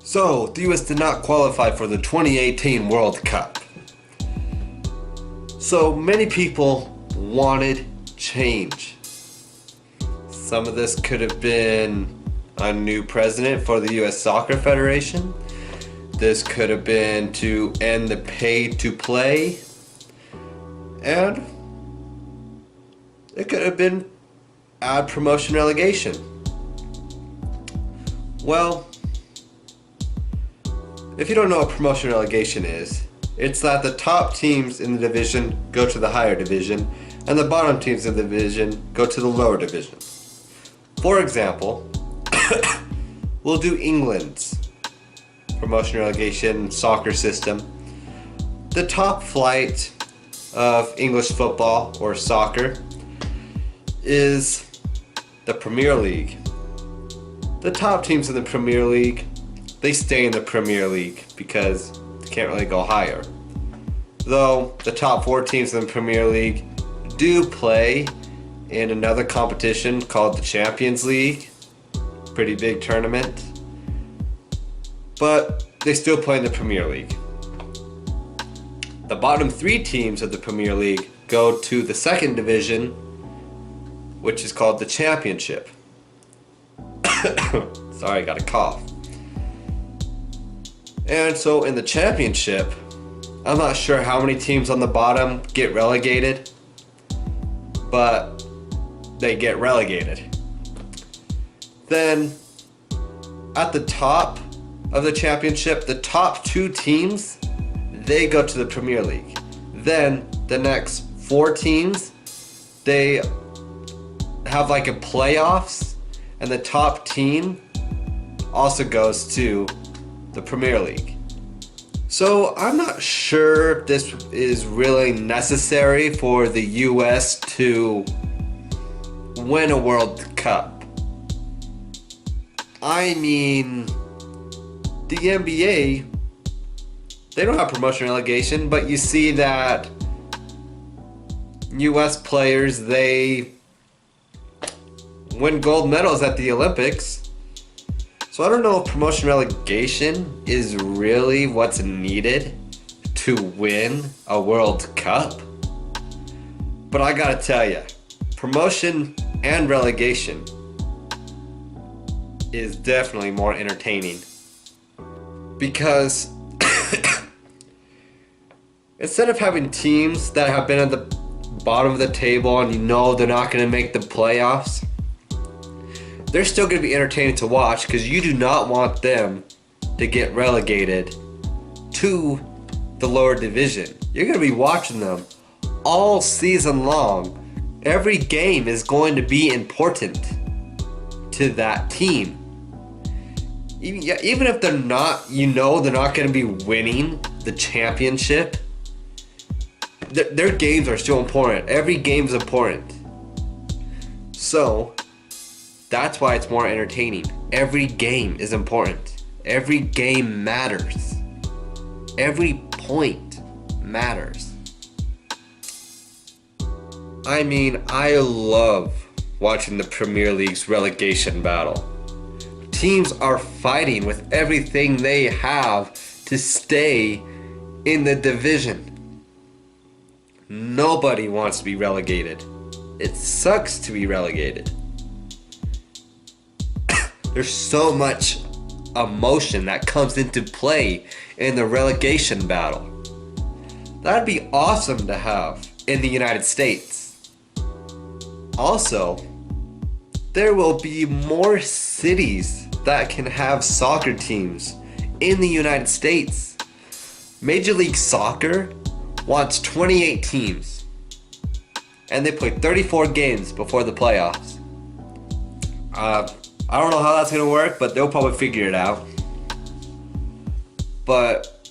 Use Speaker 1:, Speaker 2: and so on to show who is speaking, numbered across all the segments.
Speaker 1: So, the US did not qualify for the 2018 World Cup. So, many people wanted change. Some of this could have been a new president for the US Soccer Federation. This could have been to end the pay to play. And it could have been add promotion relegation. Well, if you don't know what promotion relegation is, it's that the top teams in the division go to the higher division and the bottom teams in the division go to the lower division. For example, we'll do England's promotion relegation soccer system. The top flight of English football or soccer is the Premier League. The top teams in the Premier League, they stay in the Premier League because they can't really go higher. Though the top 4 teams in the Premier League do play in another competition called the Champions League. Pretty big tournament. But they still play in the Premier League. The bottom 3 teams of the Premier League go to the second division, which is called the Championship. Sorry, I got a cough. And so in the Championship, I'm not sure how many teams on the bottom get relegated, but they get relegated. Then at the top of the Championship, the top 2 teams, they go to the Premier League. Then the next 4 teams, they have like a playoffs, and the top team also goes to the Premier League. So I'm not sure if this is really necessary for the US to win a World Cup. I mean, the NBA, they don't have promotion relegation, but you see that US players, they win gold medals at the Olympics. So I don't know if promotion relegation is really what's needed to win a World Cup. But I gotta tell you, promotion and relegation is definitely more entertaining. Because instead of having teams that have been at the bottom of the table and you know they're not going to make the playoffs, they're still going to be entertaining to watch because you do not want them to get relegated to the lower division. You're going to be watching them all season long. Every game is going to be important to that team. Even if they're not, they're not going to be winning the championship, their games are still important. Every game's important. So that's why it's more entertaining. Every game is important. Every game matters. Every point matters. I mean, I love watching the Premier League's relegation battle. Teams are fighting with everything they have to stay in the division. Nobody wants to be relegated. It sucks to be relegated. There's so much emotion that comes into play in the relegation battle. That'd be awesome to have in the United States. Also, there will be more cities that can have soccer teams in the United States. Major League Soccer wants 28 teams, and they play 34 games before the playoffs. I don't know how that's going to work, but they'll probably figure it out. But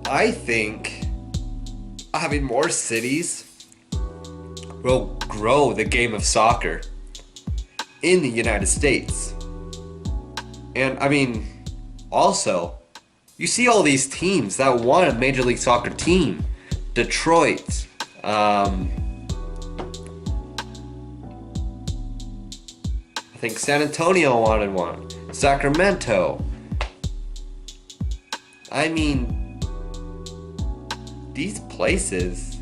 Speaker 1: I think having more cities will grow the game of soccer in the United States. And I mean, also, you see all these teams that want a Major League Soccer team. Detroit, I think San Antonio wanted one. Sacramento. I mean, these places,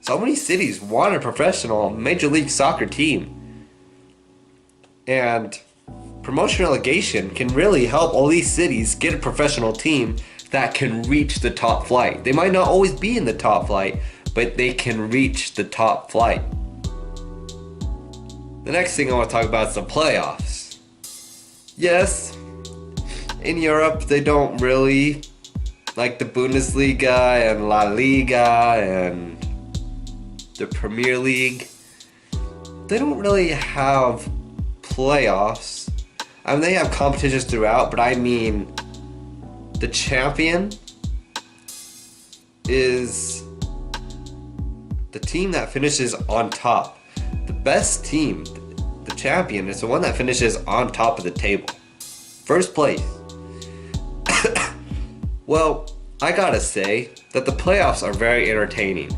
Speaker 1: so many cities want a professional Major League Soccer team. And promotion relegation can really help all these cities get a professional team that can reach the top flight. They might not always be in the top flight, but they can reach the top flight. The next thing I want to talk about is the playoffs. Yes, in Europe they don't really, like the Bundesliga and La Liga and the Premier League, they don't really have playoffs. I mean, they have competitions throughout, but I mean, the champion is the team that finishes on top. The best team, the champion, is the one that finishes on top of the table. First place. Well, I gotta say that the playoffs are very entertaining.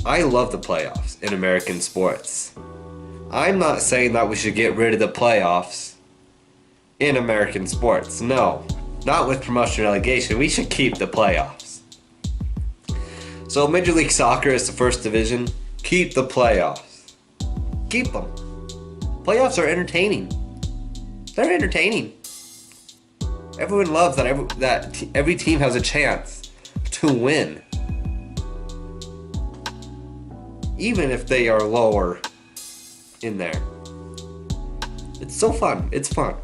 Speaker 1: I love the playoffs in American sports. I'm not saying that we should get rid of the playoffs in American sports. No, not with promotion relegation. We should keep the playoffs. So Major League Soccer is the first division. Keep the playoffs. Keep them. Playoffs are entertaining. They're entertaining. Everyone loves that every team has a chance to win. Even if they are lower in there. It's so fun. It's fun.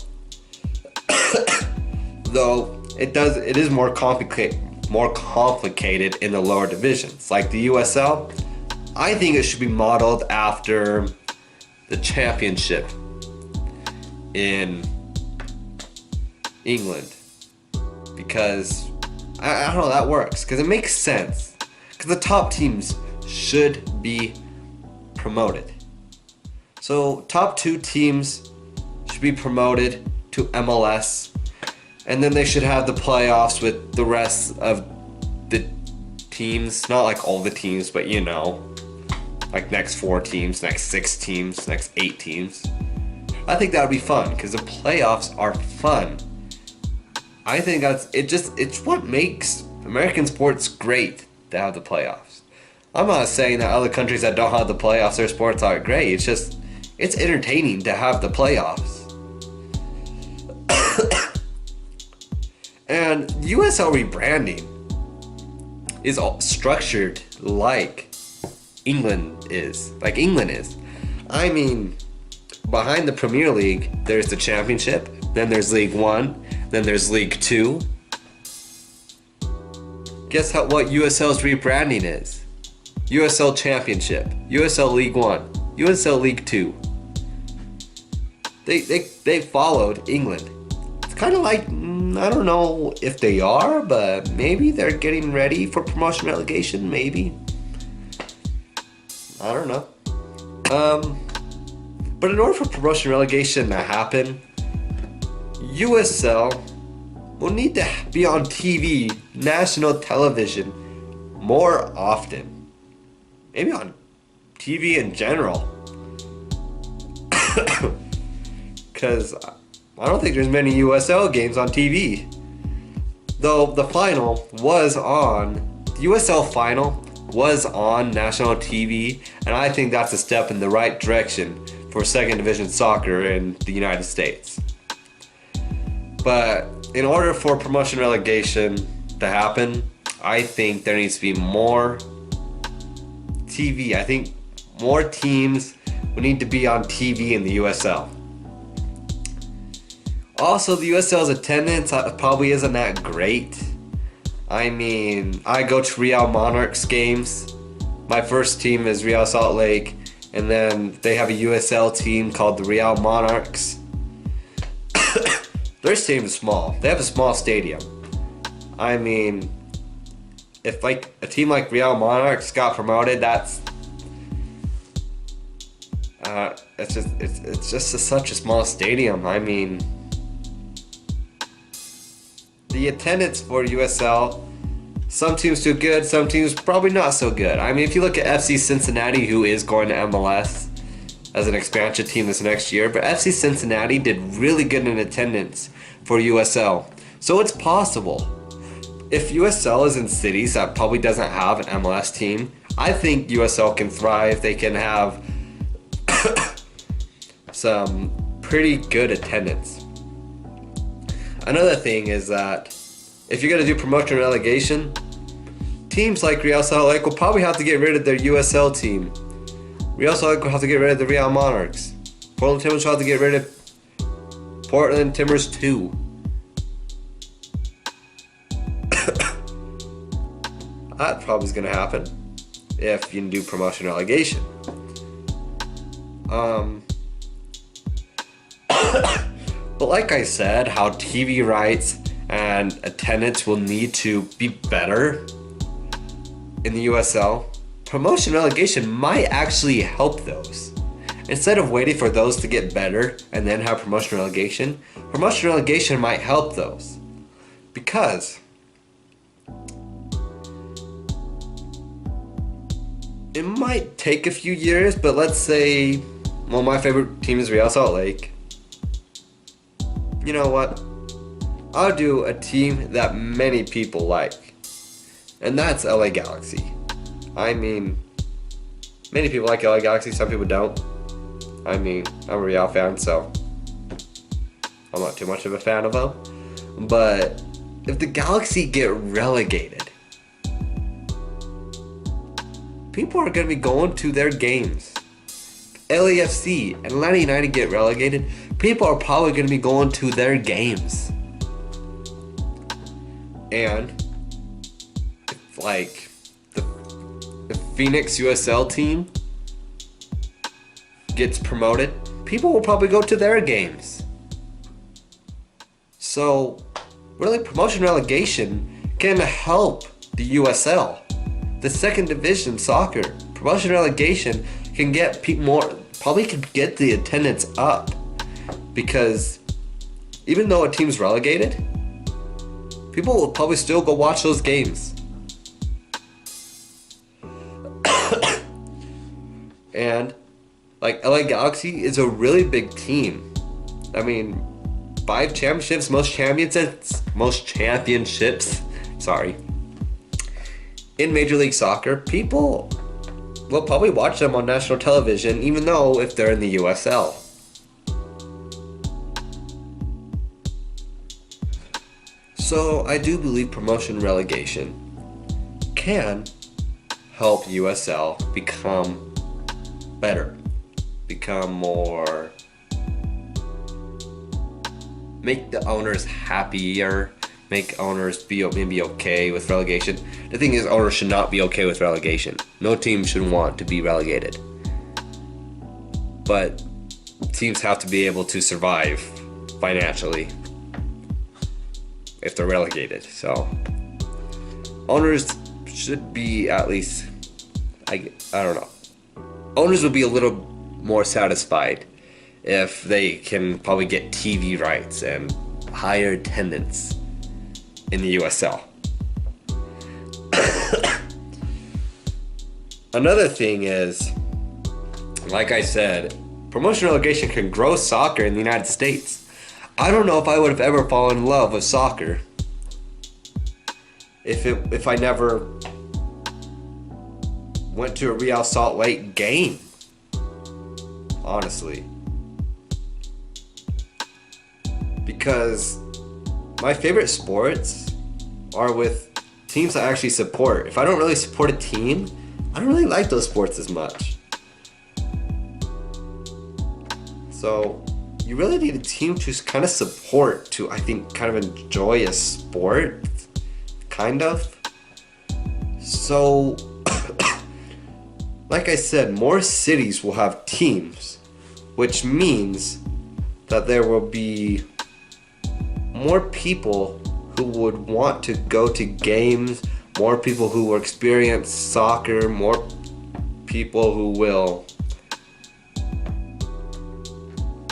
Speaker 1: Though it is more complicated in the lower divisions. Like the USL, I think it should be modeled after the championship in England, because I don't know, that works because it makes sense, because the top teams should be promoted. So top 2 teams should be promoted to MLS, and then they should have the playoffs with the rest of the teams, not like all the teams, but you know, like next 4 teams, next 6 teams, next 8 teams. I think that would be fun because the playoffs are fun. I think it's what makes American sports great, to have the playoffs. I'm not saying that other countries that don't have the playoffs, their sports aren't great. It's just, it's entertaining to have the playoffs. And USL Rebranding is all structured like England is. I mean, behind the Premier League, there's the Championship, then there's League 1, then there's League 2. Guess what USL's rebranding is? USL Championship, USL League 1, USL League 2. They followed England. It's kind of like, I don't know if they are, but maybe they're getting ready for promotion relegation, maybe. I don't know. But in order for promotion relegation to happen, USL will need to be on TV, national television, more often. Maybe on TV in general. Because I don't think there's many USL games on TV. Though the USL final was on national TV, and I think that's a step in the right direction for second division soccer in the United States. But in order for promotion relegation to happen, I think there needs to be more TV. I think more teams will need to be on TV in the USL. Also, the USL's attendance probably isn't that great. I mean, I go to Real Monarchs games. My first team is Real Salt Lake, and then they have a USL team called the Real Monarchs. Their stadium is small. They have a small stadium. I mean, if like a team like Real Monarchs got promoted, it's just such a small stadium. I mean, the attendance for USL, some teams do good, some teams probably not so good. I mean, if you look at FC Cincinnati, who is going to MLS, as an expansion team this next year, but FC Cincinnati did really good in attendance for USL. So it's possible. If USL is in cities that probably doesn't have an MLS team, I think USL can thrive. They can have some pretty good attendance. Another thing is that if you're going to do promotion and relegation, teams like Real Salt Lake will probably have to get rid of their USL team. Real Salt Lake will have to get rid of the Real Monarchs. Portland Timbers will have to get rid of Portland Timbers 2. That probably is going to happen if you do promotion and relegation. But like I said, how TV rights and attendance will need to be better in the USL, promotion and relegation might actually help those. Instead of waiting for those to get better and then have promotion and relegation might help those. Because it might take a few years, but let's say, well, my favorite team is Real Salt Lake. You know what? I'll do a team that many people like, and that's LA Galaxy. I mean, many people like LA Galaxy, some people don't. I mean, I'm a Real fan, so I'm not too much of a fan of them. But if the Galaxy get relegated, people are going to be going to their games. LAFC and Atlanta United get relegated, people are probably going to be going to their games. And if, like, the Phoenix USL team gets promoted, people will probably go to their games. So really, promotion relegation can help the USL, the second division soccer. Promotion relegation can get people more, probably could get the attendance up, because even though a team's relegated, people will probably still go watch those games. And like, LA Galaxy is a really big team. I mean, 5 championships, most championships, sorry, in Major League Soccer. People will probably watch them on national television, even though if they're in the USL. So I do believe promotion relegation can help USL become better, become more, make the owners happier, make owners be maybe okay with relegation. The thing is, owners should not be okay with relegation. No team should want to be relegated. But teams have to be able to survive financially if they're relegated. So owners should be at least, I don't know. Owners will be a little more satisfied if they can probably get TV rights and higher attendance in the USL. Another thing is, like I said, promotion relegation can grow soccer in the United States. I don't know if I would have ever fallen in love with soccer if I never went to a Real Salt Lake game, honestly. Because my favorite sports are with teams I actually support. If I don't really support a team, I don't really like those sports as much. So you really need a team to kind of support to, I think, kind of enjoy a sport, kind of. So like I said, more cities will have teams, which means that there will be more people who would want to go to games, more people who will experience soccer, more people who will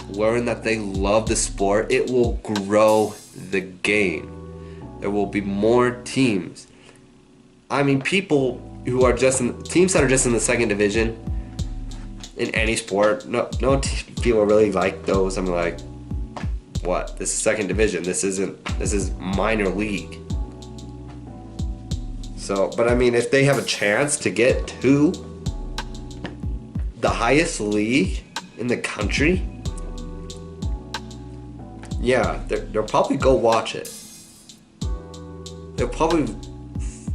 Speaker 1: learn that they love the sport. It will grow the game. There will be more teams. I mean, people who are just in teams that are just in the second division, in any sport. No people really like those. I'm like, what? This is second division. This is minor league. So, but I mean, if they have a chance to get to the highest league in the country, yeah, they'll probably go watch it. They'll probably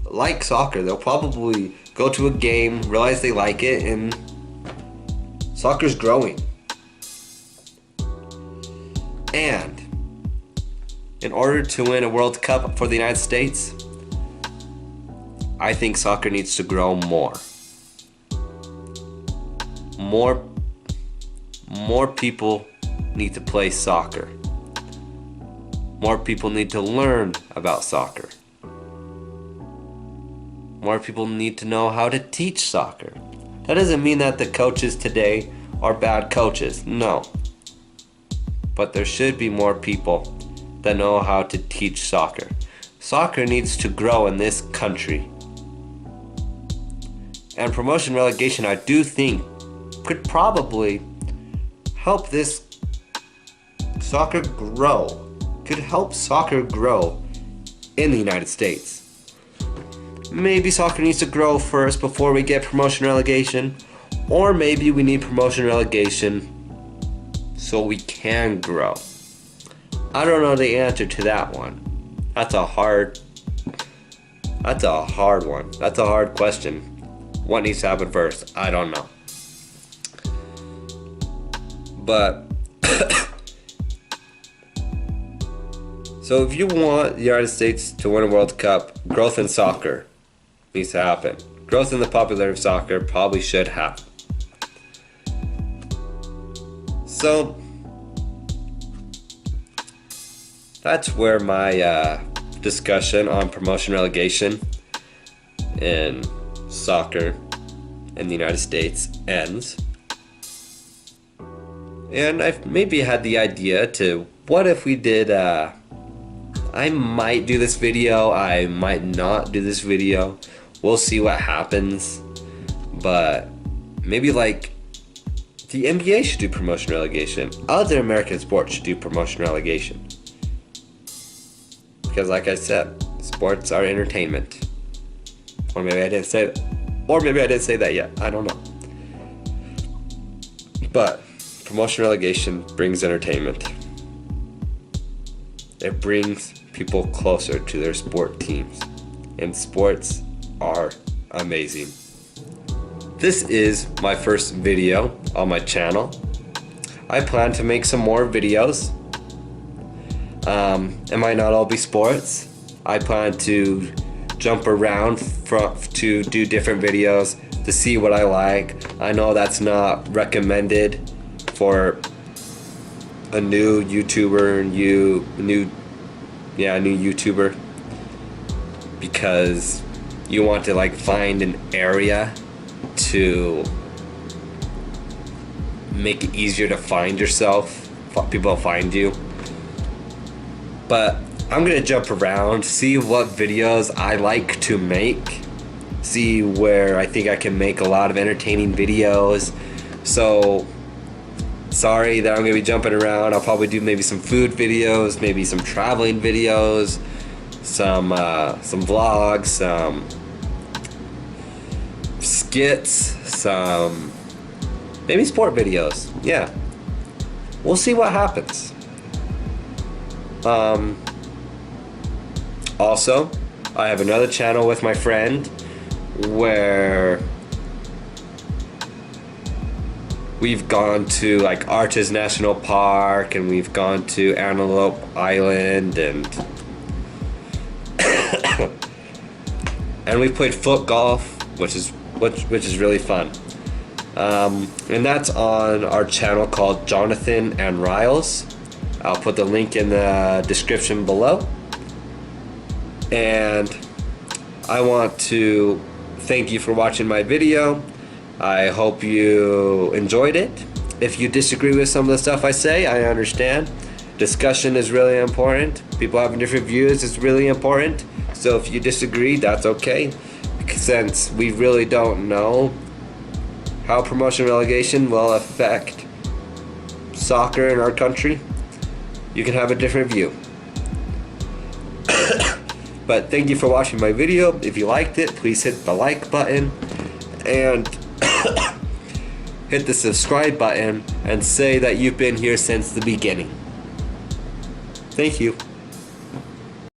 Speaker 1: like soccer. They'll probably go to a game, realize they like it, and soccer's growing. And in order to win a World Cup for the United States, I think soccer needs to grow more. More people need to play soccer. More people need to learn about soccer. More people need to know how to teach soccer. That doesn't mean that the coaches today are bad coaches. No. But there should be more people that know how to teach soccer. Soccer needs to grow in this country. And promotion relegation, I do think, could probably help this soccer grow. Could help soccer grow in the United States. Maybe soccer needs to grow first before we get promotion relegation. Or maybe we need promotion relegation so we can grow. I don't know the answer to that one. That's a hard one. That's a hard question. What needs to happen first? I don't know. But so if you want the United States to win a World Cup, growth in soccer needs to happen. Growth in the popularity of soccer probably should happen. So that's where my discussion on promotion relegation in soccer in the United States ends. And I've maybe had the idea to, what if we did, I might do this video, I might not do this video. We'll see what happens. But maybe like the NBA should do promotion relegation. Other American sports should do promotion relegation. Because like I said, sports are entertainment. Or maybe I didn't say that. Or maybe I didn't say that yet. I don't know. But promotion relegation brings entertainment. It brings people closer to their sport teams. And sports are amazing. This is my first video on my channel. I plan to make some more videos. It might not all be sports. I plan to jump around to do different videos to see what I like. I know that's not recommended for a new YouTuber, new YouTuber, because you want to like find an area to make it easier to find yourself, people find you. But I'm gonna jump around, see what videos I like to make, see where I think I can make a lot of entertaining videos. So sorry that I'm gonna be jumping around. I'll probably do maybe some food videos, maybe some traveling videos, some vlogs, some skits, some maybe sport videos. Yeah, we'll see what happens. Also, I have another channel with my friend where we've gone to like Arches National Park, and we've gone to Antelope Island, and and we've played foot golf, which is really fun. And that's on our channel called Jonathan and Riles. I'll put the link in the description below. And I want to thank you for watching my video. I hope you enjoyed it. If you disagree with some of the stuff I say, I understand. Discussion is really important. People having different views is really important. So if you disagree, that's okay. Since we really don't know how promotion relegation will affect soccer in our country, you can have a different view. But thank you for watching my video. If you liked it, please hit the like button and hit the subscribe button and say that you've been here since the beginning. Thank you.